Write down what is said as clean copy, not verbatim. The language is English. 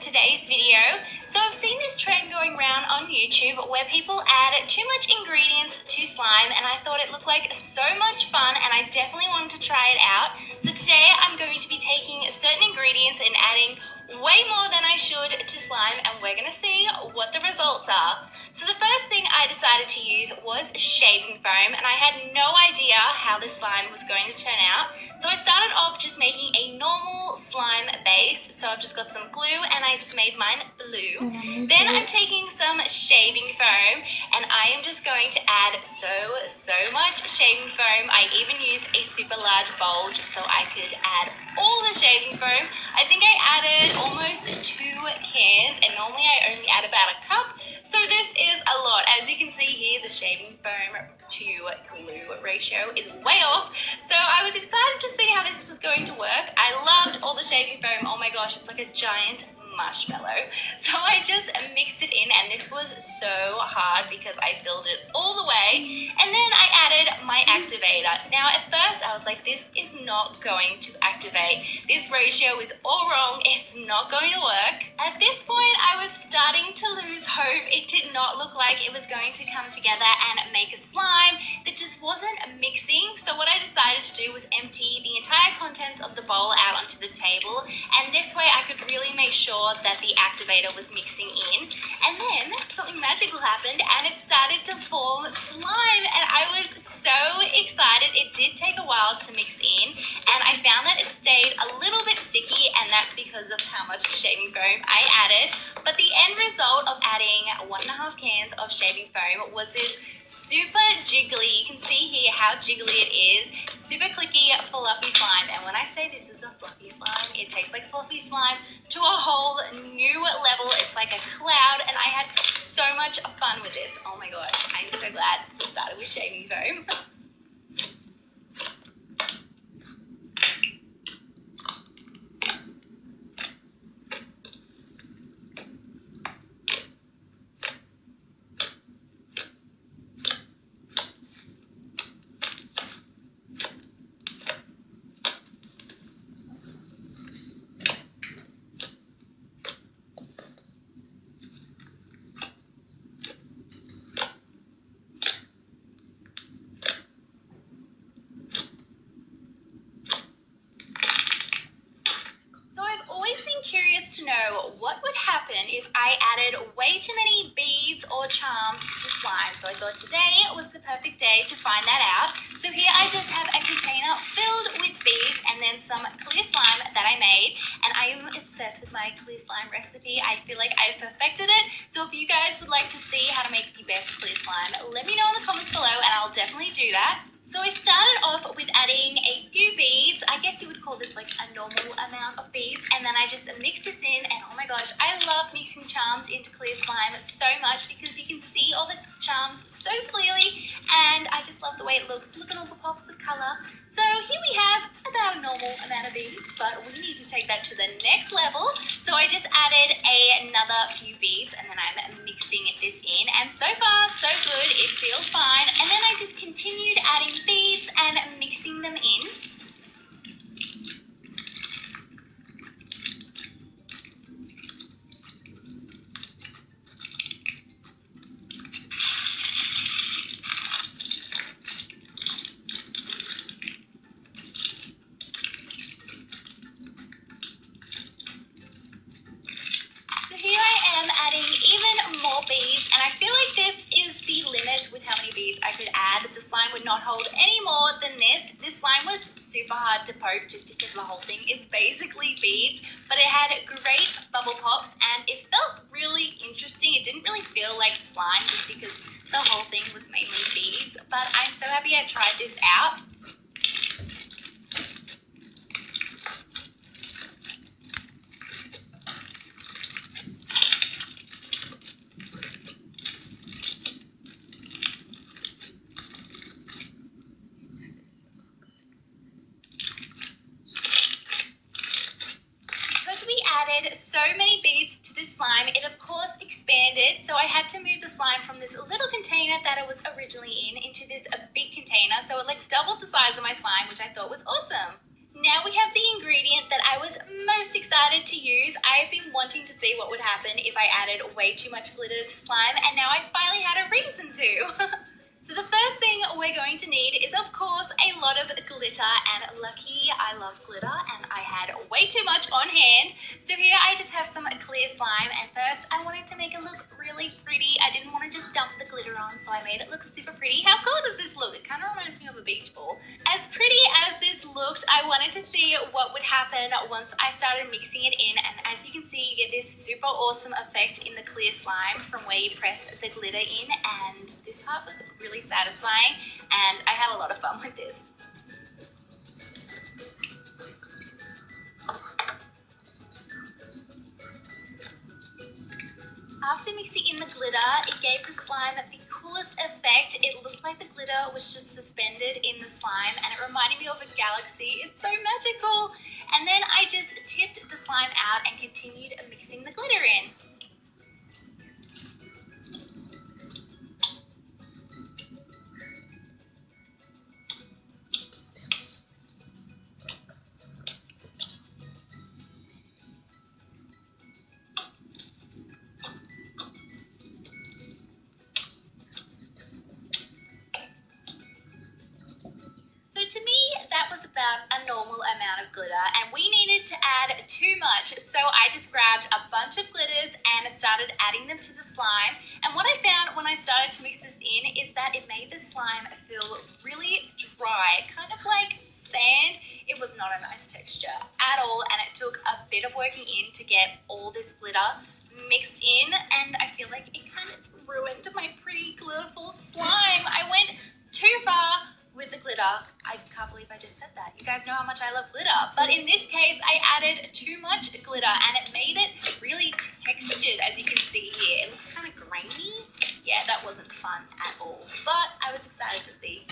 today's video. So I've seen this trend going around on YouTube where people add too much ingredients to slime, and I thought it looked like so much fun and I definitely wanted to try it out. So today I'm going to be taking certain ingredients and adding way more than I should to slime, and we're going to see what the results are. So the first thing I decided to use was shaving foam, and I had no idea how this slime was going to turn out. So I started off just making a normal slime base. So I've just got some glue and I just made mine blue. Then I'm taking some shaving foam and I am just going to add so much shaving foam. I even used a super large bowl just so I could add all the shaving foam. I think I added almost 2 cans, and normally I only add about a cup. So this is a lot. As you can see here, the shaving foam to glue ratio is way off. So I was excited to see how this was going to work. I loved all the shaving foam. Oh my gosh, it's like a giant marshmallow. So I just mixed it in, and this was so hard because I filled it all the way. And then I added my activator. Now at first I was like, this is not going to activate. This ratio is all wrong. It's not going to work. At this point I was starting to lose hope. It did not look like it was going to come together and make a slime that just wasn't mixing. So what I decided to do was empty the entire contents of the bowl out onto the table, and this way I could really make sure that the activator was mixing in. And then something magical happened and it started to form slime, and I was so excited. It did take a while to mix in, and I found that it stayed a little bit sticky, and that's because of how much shaving foam I added. But the end result of adding 1.5 cans of shaving foam was this super jiggly, you can see here how jiggly it is, super clicky, fluffy slime. And when I say this is a fluffy slime, it tastes like fluffy slime to a whole new level. It's like a cloud, and I had so much fun with this. Oh my gosh, I'm so glad we started with shaving foam. Curious to know what would happen if I added way too many beads or charms to slime. So I thought today was the perfect day to find that out. So here I just have a container filled with beads and then some clear slime that I made, and I am obsessed with my clear slime recipe. I feel like I've perfected it. So if you guys would like to see how to make the best clear slime, let me know in the comments below and I'll definitely do that. So I started off with adding a few beads. I guess you would call this like a normal amount of beads. And then I just mixed this in, and oh my gosh, I love mixing charms into clear slime so much because you can see all the charms so clearly, and I just love the way it looks. Look at all the pops of color. So here we have about a normal amount of beads, but we need to take that to the next level. So I just added another few beads, and then I'm mixing this in, and so far so good. It feels fine. And then I just continued adding beads and mixing them in. Adding even more beads, and I feel like this is the limit with how many beads I could add. The slime would not hold any more than this. This slime was super hard to poke just because the whole thing is basically beads, but it had great bubble pops and it felt really interesting. It didn't really feel like slime just because the whole thing was mainly beads, but I'm so happy I tried this out. Added so many beads to this slime, it of course expanded, so I had to move the slime from this little container that it was originally in into this big container, so it like doubled the size of my slime, which I thought was awesome. Now we have the ingredient that I was most excited to use. I have been wanting to see what would happen if I added way too much glitter to slime, and now I finally had a reason to. So the first thing we're going to need is, of course, a lot of glitter, and lucky I love glitter, and I had way too much on hand. So here I just have some clear slime, and first I wanted to make it look really pretty. I didn't want to just dump the glitter on, so I made it look super pretty. How cool does this look? It kind of reminds me of a beach ball. As pretty as this looked, I wanted to see what would happen once I started mixing it in, and as you can see, you get this super awesome effect in the clear slime from where you press the glitter in, and this part was really satisfying, and I had a lot of fun with this. After mixing in the glitter, it gave the slime the coolest effect. It looked like the glitter was just suspended in the slime, and it reminded me of a galaxy. It's so magical. And then I just tipped the slime out and continued mixing the glitter in. To me, that was about a normal amount of glitter, and we needed to add too much, so I just grabbed a bunch of glitters and started adding them to the slime. And what I found when I started to mix this in is that it made the slime feel really dry, kind of like sand. It was not a nice texture at all, and it took a bit of working in to get all this glitter mixed in, and I feel like it kind of ruined my pretty glitterful slime. I went too far with the glitter. I can't believe I just said that. You guys know how much I love glitter. But in this case, I added too much glitter, and it made it really textured, as you can see here. It looks kind of grainy. Yeah, that wasn't fun at all. But I was excited to see